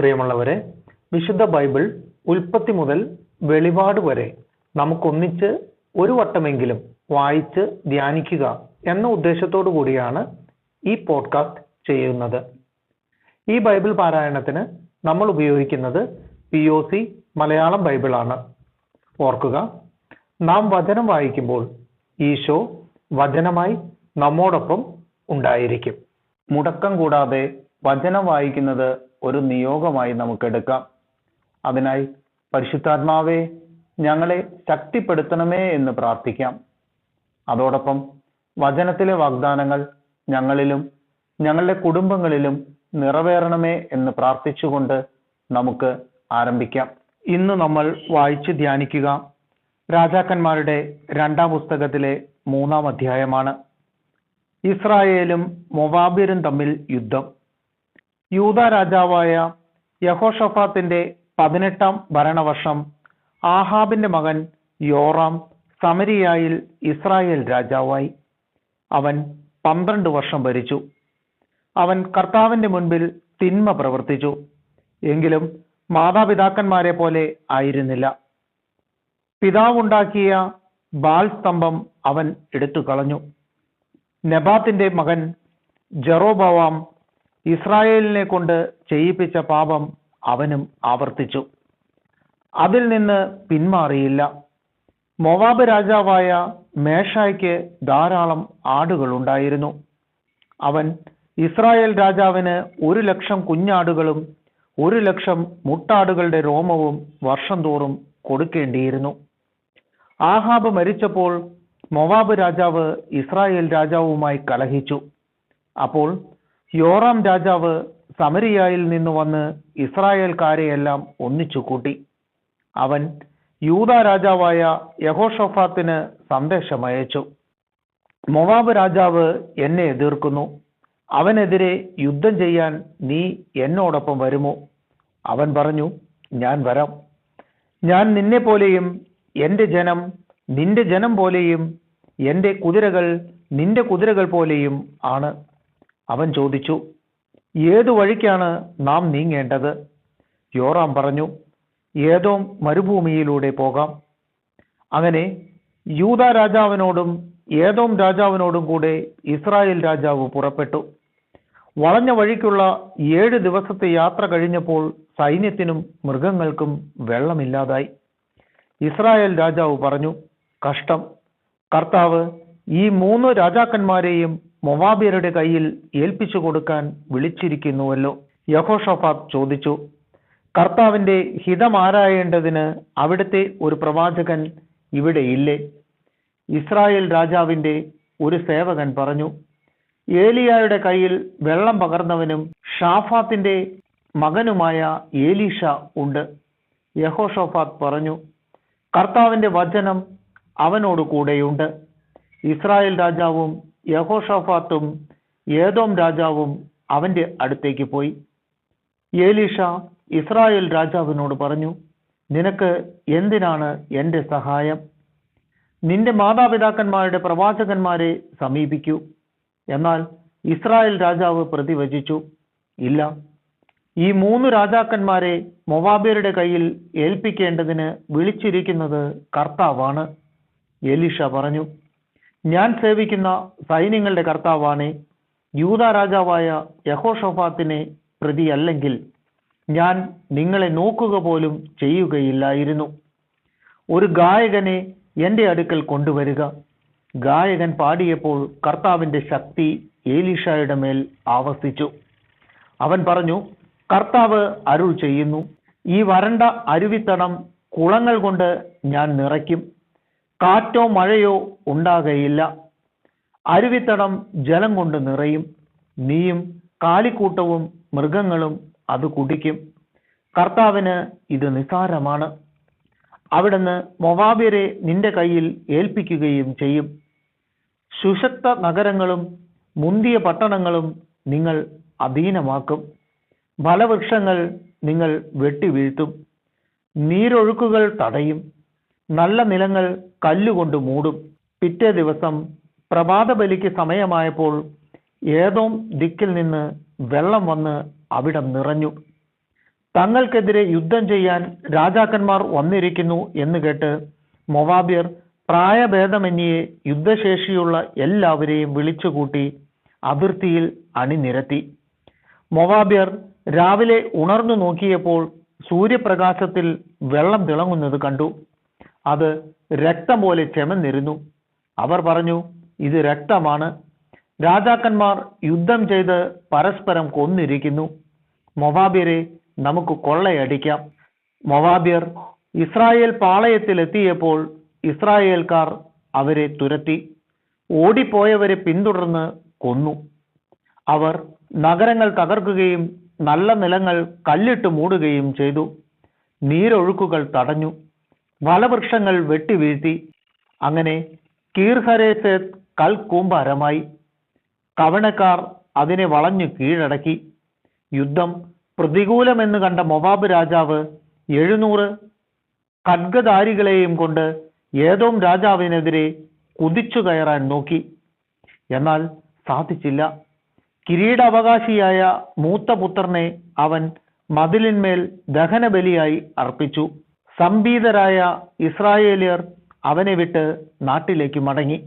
പ്രിയമുള്ളവരെ, വിശുദ്ധ ബൈബിൾ ഉൽപ്പത്തി മുതൽ വെളിപാട് വരെ നമുക്കൊന്നിച്ച് ഒരു വട്ടമെങ്കിലും വായിച്ച് ധ്യാനിക്കുക എന്ന ഉദ്ദേശത്തോടു കൂടിയാണ് ഈ പോഡ്കാസ്റ്റ് ചെയ്യുന്നത്. ഈ ബൈബിൾ പാരായണത്തിന് നമ്മൾ ഉപയോഗിക്കുന്നത് POC മലയാളം ബൈബിളാണ്. ഓർക്കുക, നാം വചനം വായിക്കുമ്പോൾ ഈശോ വചനമായി നമ്മോടൊപ്പം ഉണ്ടായിരിക്കും. മുടക്കം കൂടാതെ വചനം വായിക്കുന്നത് ഒരു നിയോഗമായി നമുക്കെടുക്കാം. അതിനായി പരിശുദ്ധാത്മാവേ, ഞങ്ങളെ ശക്തിപ്പെടുത്തണമേ എന്ന് പ്രാർത്ഥിക്കാം. അതോടൊപ്പം വചനത്തിലെ വാഗ്ദാനങ്ങൾ ഞങ്ങളിലും ഞങ്ങളുടെ കുടുംബങ്ങളിലും നിറവേറണമേ എന്ന് പ്രാർത്ഥിച്ചുകൊണ്ട് നമുക്ക് ആരംഭിക്കാം. ഇന്ന് നമ്മൾ വായിച്ച് ധ്യാനിക്കുക രാജാക്കന്മാരുടെ 2-ാം പുസ്തകത്തിലെ 3-ാം അധ്യായമാണ്. ഇസ്രായേലും മൊവാബ്യരും തമ്മിൽ യുദ്ധം. യൂദാ രാജാവായ യഹോഷഫാത്തിന്റെ 18-ാം ഭരണവർഷം ആഹാബിന്റെ മകൻ യോറാം സമരിയായിൽ ഇസ്രായേൽ രാജാവായി. അവൻ 12 വർഷം ഭരിച്ചു. അവൻ കർത്താവിന്റെ മുൻപിൽ തിന്മ പ്രവർത്തിച്ചു, എങ്കിലും മാതാപിതാക്കന്മാരെ പോലെ ആയിരുന്നില്ല. പിതാവുണ്ടാക്കിയ ബാൽ സ്തംഭം അവൻ എടുത്തു കളഞ്ഞു. നെബാത്തിന്റെ മകൻ ജെറോബവാം ഇസ്രായേലിനെ കൊണ്ട് ചെയ്യിപ്പിച്ച പാപം അവനും ആവർത്തിച്ചു. അതിൽ നിന്ന് പിന്മാറിയില്ല. മൊവാബ് രാജാവായ മേഷായ്ക്ക് ധാരാളം ആടുകൾ ഉണ്ടായിരുന്നു. അവൻ ഇസ്രായേൽ രാജാവിന് 100,000 കുഞ്ഞാടുകളും 100,000 മുട്ടാടുകളുടെ രോമവും വർഷം തോറും കൊടുക്കേണ്ടിയിരുന്നു. ആഹാബ് മരിച്ചപ്പോൾ മൊവാബ് രാജാവ് ഇസ്രായേൽ രാജാവുമായി കലഹിച്ചു. അപ്പോൾ യോറാം രാജാവ് സമരിയായിൽ നിന്ന് വന്ന് ഇസ്രായേൽക്കാരെയെല്ലാം ഒന്നിച്ചു കൂട്ടി. അവൻ യൂദാ രാജാവായ യഹോഷഫാത്തിന് സന്ദേശമയച്ചു: മൊവാബ് രാജാവ് എന്നെ എതിർക്കുന്നു. അവനെതിരെ യുദ്ധം ചെയ്യാൻ നീ എന്നോടൊപ്പം വരുമോ? അവൻ പറഞ്ഞു, ഞാൻ വരാം. ഞാൻ നിന്നെ പോലെയും എൻ്റെ ജനം നിന്റെ ജനം പോലെയും എൻ്റെ കുതിരകൾ നിന്റെ കുതിരകൾ പോലെയും ആണ്. അവൻ ചോദിച്ചു, ഏതു വഴിക്കാണ് നാം നീങ്ങേണ്ടത്? യോറാം പറഞ്ഞു, ഏദോം മരുഭൂമിയിലൂടെ പോകാം. അങ്ങനെ യൂദാ രാജാവിനോടും ഏദോം രാജാവിനോടും കൂടെ ഇസ്രായേൽ രാജാവ് പുറപ്പെട്ടു. വളഞ്ഞ വഴിക്കുള്ള 7 ദിവസത്തെ യാത്ര കഴിഞ്ഞപ്പോൾ സൈന്യത്തിനും മൃഗങ്ങൾക്കും വെള്ളമില്ലാതായി. ഇസ്രായേൽ രാജാവ് പറഞ്ഞു, കഷ്ടം! കർത്താവ് ഈ 3 രാജാക്കന്മാരെയും മൊവാബ്യരുടെ കയ്യിൽ ഏൽപ്പിച്ചു കൊടുക്കാൻ വിളിച്ചിരിക്കുന്നുവല്ലോ. യഹോഷഫാത്ത് ചോദിച്ചു, കർത്താവിന്റെ ഹിതമാരായേണ്ടതിന് അവിടുത്തെ ഒരു പ്രവാചകൻ ഇവിടെ ഇല്ലേ? ഇസ്രായേൽ രാജാവിന്റെ ഒരു സേവകൻ പറഞ്ഞു, ഏലിയായുടെ കയ്യിൽ വെള്ളം പകർന്നവനും ഷാഫാത്തിന്റെ മകനുമായ ഏലീഷ ഉണ്ട്. യഹോഷഫാത്ത് പറഞ്ഞു, കർത്താവിന്റെ വചനം അവനോട് കൂടെയുണ്ട്. ഇസ്രായേൽ രാജാവും യഹോഷഫാത്തും ഏദോം രാജാവും അവന്റെ അടുത്തേക്ക് പോയി. ഏലീഷ ഇസ്രായേൽ രാജാവിനോട് പറഞ്ഞു, നിനക്ക് എന്തിനാണ് എൻ്റെ സഹായം? നിന്റെ മാതാപിതാക്കന്മാരുടെ പ്രവാചകന്മാരെ സമീപിക്കൂ. എന്നാൽ ഇസ്രായേൽ രാജാവ് പ്രതിവചിച്ചു, ഇല്ല, ഈ 3 രാജാക്കന്മാരെ മൊവാബ്യരുടെ കയ്യിൽ ഏൽപ്പിക്കേണ്ടതിന് വിളിച്ചിരിക്കുന്നത് കർത്താവാണ്. എലീഷ പറഞ്ഞു, ഞാൻ സേവിക്കുന്ന സൈന്യങ്ങളുടെ കർത്താവാണ്. യൂദാ രാജാവായ യഹോഷഫാത്തിനെ പ്രതിയല്ലെങ്കിൽ ഞാൻ നിങ്ങളെ നോക്കുക പോലും ചെയ്യുകയില്ലായിരുന്നു. ഒരു ഗായകനെ എൻ്റെ അടുക്കൽ കൊണ്ടുവരിക. ഗായകൻ പാടിയപ്പോൾ കർത്താവിന്റെ ശക്തി ഏലീഷയുടെ മേൽ ആവസിച്ചു. അവൻ പറഞ്ഞു, കർത്താവ് അരുൾ ചെയ്യുന്നു, ഈ വരണ്ട അരുവിത്തടം കുളങ്ങൾ കൊണ്ട് ഞാൻ നിറയ്ക്കും. കാറ്റോ മഴയോ ഉണ്ടാകയില്ല. അരുവിത്തടം ജലം കൊണ്ട് നിറയും. നീയും കാലിക്കൂട്ടവും മൃഗങ്ങളും അത് കുടിക്കും. കർത്താവിന് ഇത് നിസാരമാണ്. അവിടുന്ന് മൊവാബ്യരെ നിന്റെ കയ്യിൽ ഏൽപ്പിക്കുകയും ചെയ്യും. സുശക്ത നഗരങ്ങളും മുന്തിയ പട്ടണങ്ങളും നിങ്ങൾ അധീനമാക്കും. ഫലവൃക്ഷങ്ങൾ നിങ്ങൾ വെട്ടിവീഴ്ത്തും. നീരൊഴുക്കുകൾ തടയും. നല്ല നിലങ്ങൾ കല്ലുകൊണ്ട് മൂടും. പിറ്റേ ദിവസം പ്രഭാതബലിക്ക് സമയമായപ്പോൾ ഏദോം ദിക്കിൽ നിന്ന് വെള്ളം വന്ന് അവിടം നിറഞ്ഞു. തങ്ങൾക്കെതിരെ യുദ്ധം ചെയ്യാൻ രാജാക്കന്മാർ വന്നിരിക്കുന്നു എന്ന് കേട്ട് മൊവാബ്യർ പ്രായഭേദമന്യേ യുദ്ധശേഷിയുള്ള എല്ലാവരെയും വിളിച്ചുകൂട്ടി അതിർത്തിയിൽ അണിനിരത്തി. മൊവാബ്യർ രാവിലെ ഉണർന്നു നോക്കിയപ്പോൾ സൂര്യപ്രകാശത്തിൽ വെള്ളം തിളങ്ങുന്നത് കണ്ടു. അത് രക്തം പോലെ ചെമന്നിരുന്നു. അവർ പറഞ്ഞു, ഇത് രക്തമാണ്. രാജാക്കന്മാർ യുദ്ധം ചെയ്ത് പരസ്പരം കൊന്നിരിക്കുന്നു. മൊവാബ്യരെ നമുക്ക് കൊള്ളയടിക്കാം. മൊവാബ്യർ ഇസ്രായേൽ പാളയത്തിലെത്തിയപ്പോൾ ഇസ്രായേൽക്കാർ അവരെ തുരത്തി. ഓടിപ്പോയവരെ പിന്തുടർന്ന് കൊന്നു. അവർ നഗരങ്ങൾ തകർക്കുകയും നല്ല നിലങ്ങൾ കല്ലിട്ട് മൂടുകയും ചെയ്തു. നീരൊഴുക്കുകൾ തടഞ്ഞു. വലവൃക്ഷങ്ങൾ വെട്ടിവീഴ്ത്തി. അങ്ങനെ കീർഹരേസെത്ത് കൽക്കൂമ്പാരമായി. കവണക്കാർ അതിനെ വളഞ്ഞു കീഴടക്കി. യുദ്ധം പ്രതികൂലമെന്ന് കണ്ട മൊവാബ് രാജാവ് 700 ഖഡ്ഗധാരികളെയും കൊണ്ട് ഏദോം രാജാവിനെതിരെ കുതിച്ചു കയറാൻ നോക്കി. എന്നാൽ സാധിച്ചില്ല. കിരീടാവകാശിയായ മൂത്ത പുത്രനെ അവൻ മതിലിന്മേൽ ദഹനബലിയായി അർപ്പിച്ചു. സംഭീതരായ ഇസ്രായേലിയർ അവനെ വിട്ട് നാട്ടിലേക്ക് മടങ്ങി.